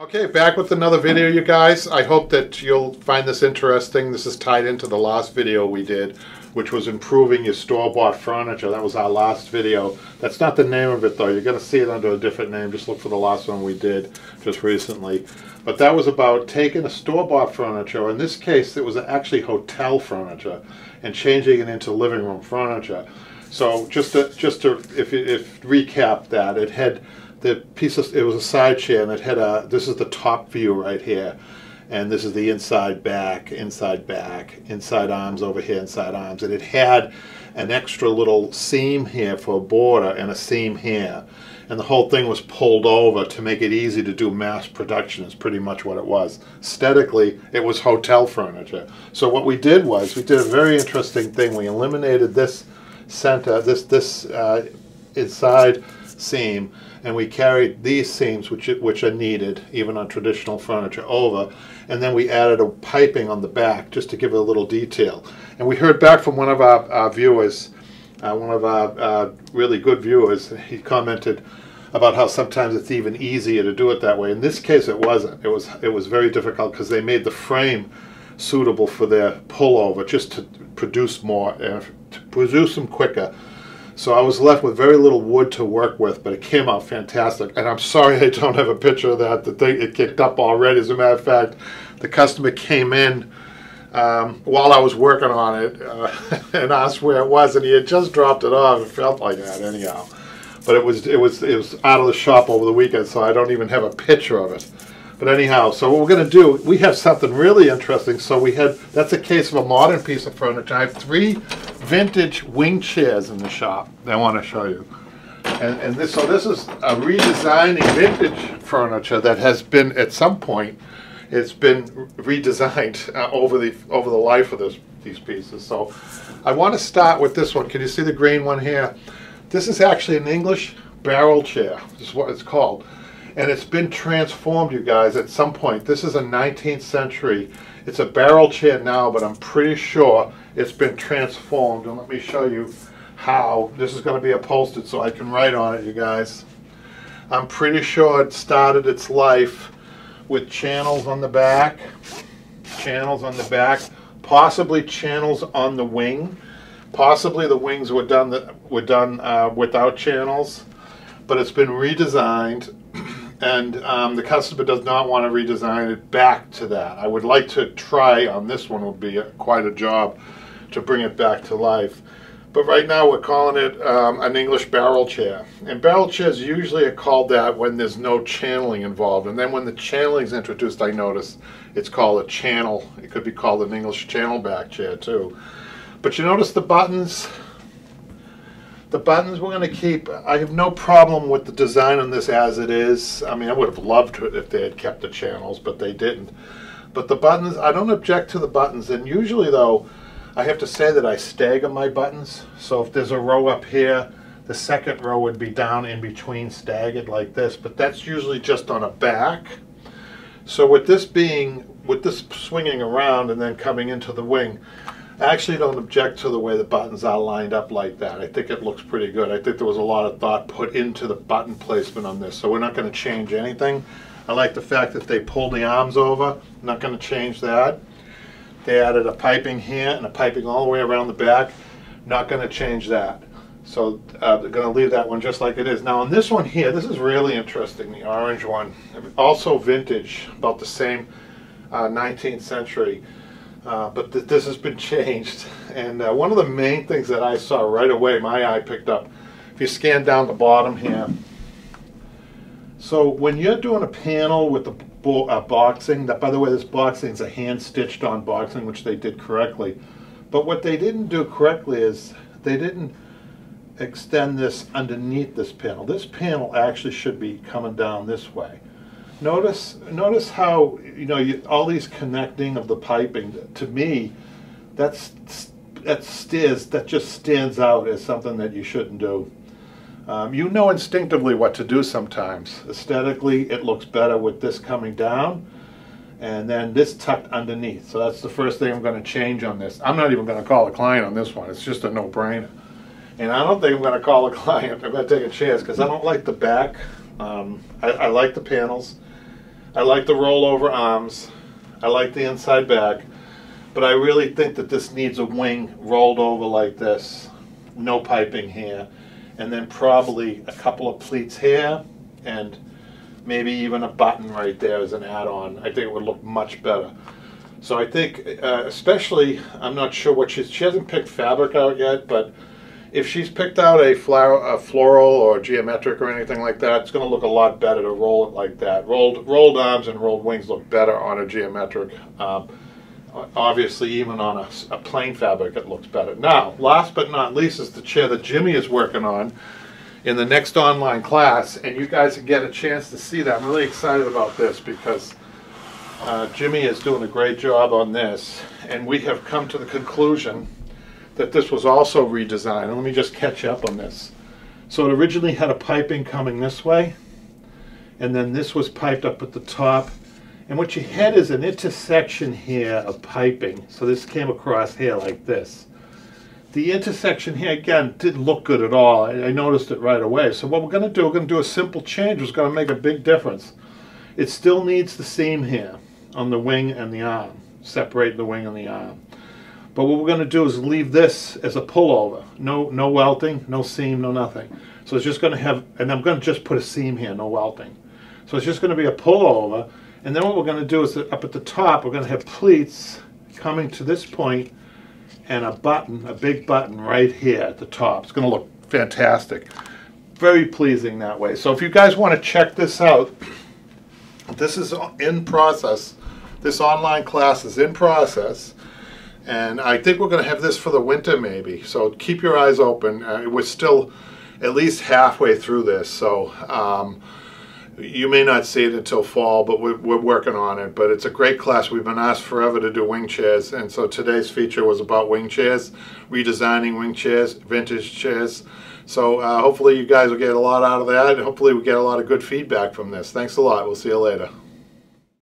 Okay, back with another video, you guys. I hope that you'll find this interesting. This is tied into the last video we did, which was improving your store-bought furniture. That was our last video. That's not the name of it, though. You're going to see it under a different name. Just look for the last one we did just recently. But that was about taking a store-bought furniture, or in this case, it was actually hotel furniture, and changing it into living room furniture. So just to if recap that, it had the piece of, it was a side chair, and it had this is the top view right here, and this is the inside back, inside arms over here, inside arms, and it had an extra little seam here for a border and a seam here, and the whole thing was pulled over to make it easy to do mass production. Is pretty much what it was. Aesthetically, it was hotel furniture. So what we did was, we did a very interesting thing. We eliminated this center, this inside seam, and we carried these seams, which are needed even on traditional furniture, over, and then we added a piping on the back just to give it a little detail. And we heard back from one of our viewers, one of our really good viewers. He commented about how sometimes it's even easier to do it that way. In this case, it wasn't. It was very difficult because they made the frame suitable for their pullover, just to produce more, to produce them quicker. So I was left with very little wood to work with, but it came out fantastic. And I'm sorry I don't have a picture of that. The thing, it kicked up already. As a matter of fact, the customer came in while I was working on it and asked where it was, and he had just dropped it off. It felt like that anyhow. But it was out of the shop over the weekend, so I don't even have a picture of it. But anyhow, so what we're going to do, we have something really interesting. So that's a case of a modern piece of furniture. I have 3 vintage wing chairs in the shop that I want to show you. And this is a redesigning vintage furniture that has been, at some point, it's been redesigned over the life of these pieces. So I want to start with this one. Can you see the green one here? This is actually an English barrel chair. This is what it's called. And it's been transformed, you guys, at some point. This is a 19th century. It's a barrel chair now, but I'm pretty sure it's been transformed. And let me show you how. This is going to be upholstered so I can write on it, you guys. I'm pretty sure it started its life with channels on the back, possibly channels on the wing. Possibly the wings were done without channels, but it's been redesigned. And the customer does not want to redesign it back to that. I would like to try on this one. Would be quite a job to bring it back to life. But right now we're calling it an English barrel chair. And barrel chairs usually are called that when there's no channeling involved. And then when the channeling is introduced, I notice it's called a channel. It could be called an English channel back chair too. But you notice the buttons? The buttons we're going to keep. I have no problem with the design on this as it is. I mean, I would have loved it if they had kept the channels, but they didn't. But the buttons, I don't object to the buttons. And usually, though, I have to say that I stagger my buttons. So if there's a row up here, the second row would be down in between, staggered like this. But that's usually just on a back. So with this swinging around and then coming into the wing, I actually don't object to the way the buttons are lined up like that. I think it looks pretty good. I think there was a lot of thought put into the button placement on this, so we're not going to change anything. I like the fact that they pulled the arms over. Not going to change that. They added a piping here and a piping all the way around the back. Not going to change that. So they're going to leave that one just like it is. Now on this one here, this is really interesting, the orange one. Also vintage, about the same 19th century. But this has been changed, and one of the main things that I saw right away, my eye picked up, if you scan down the bottom here, so when you're doing a panel with the boxing, that, by the way, this boxing is a hand-stitched on boxing, which they did correctly, but what they didn't do correctly is they didn't extend this underneath this panel. This panel actually should be coming down this way. Notice how, all these connecting of the piping, to me, that just stands out as something that you shouldn't do. You know instinctively what to do sometimes. Aesthetically, it looks better with this coming down and then this tucked underneath. So that's the first thing I'm going to change on this. I'm not even going to call a client on this one. It's just a no-brainer. And I don't think I'm going to call a client. I'm going to take a chance because I don't like the back. I like the panels. I like the rollover arms. I like the inside back. But I really think that this needs a wing rolled over like this. No piping here. And then probably a couple of pleats here and maybe even a button right there as an add-on. I think it would look much better. So I think, especially, I'm not sure what she hasn't picked fabric out yet, but if she's picked out a floral or geometric or anything like that, it's going to look a lot better to roll it like that. Rolled arms and rolled wings look better on a geometric. Obviously, even on a plain fabric, it looks better. Now, last but not least is the chair that Jimmy is working on in the next online class, and you guys can get a chance to see that. I'm really excited about this because Jimmy is doing a great job on this, and we have come to the conclusion that this was also redesigned. Let me just catch up on this. So it originally had a piping coming this way, and then this was piped up at the top. And what you had is an intersection here of piping. So this came across here like this. The intersection here, again, didn't look good at all. I noticed it right away. So what we're going to do a simple change. It's going to make a big difference. It still needs the seam here on the wing and the arm. Separate the wing and the arm. But what we're going to do is leave this as a pullover. No welting, no seam, no nothing. So it's just going to have, and I'm going to just put a seam here, no welting. So it's just going to be a pullover. And then what we're going to do is that up at the top, we're going to have pleats coming to this point and a button, a big button right here at the top. It's going to look fantastic. Very pleasing that way. So if you guys want to check this out, this is in process. This online class is in process. And I think we're going to have this for the winter maybe. So keep your eyes open. We're still at least halfway through this. So you may not see it until fall, but we're working on it. But it's a great class. We've been asked forever to do wing chairs. And so today's feature was about wing chairs, redesigning wing chairs, vintage chairs. So hopefully you guys will get a lot out of that. And hopefully we get a lot of good feedback from this. Thanks a lot. We'll see you later.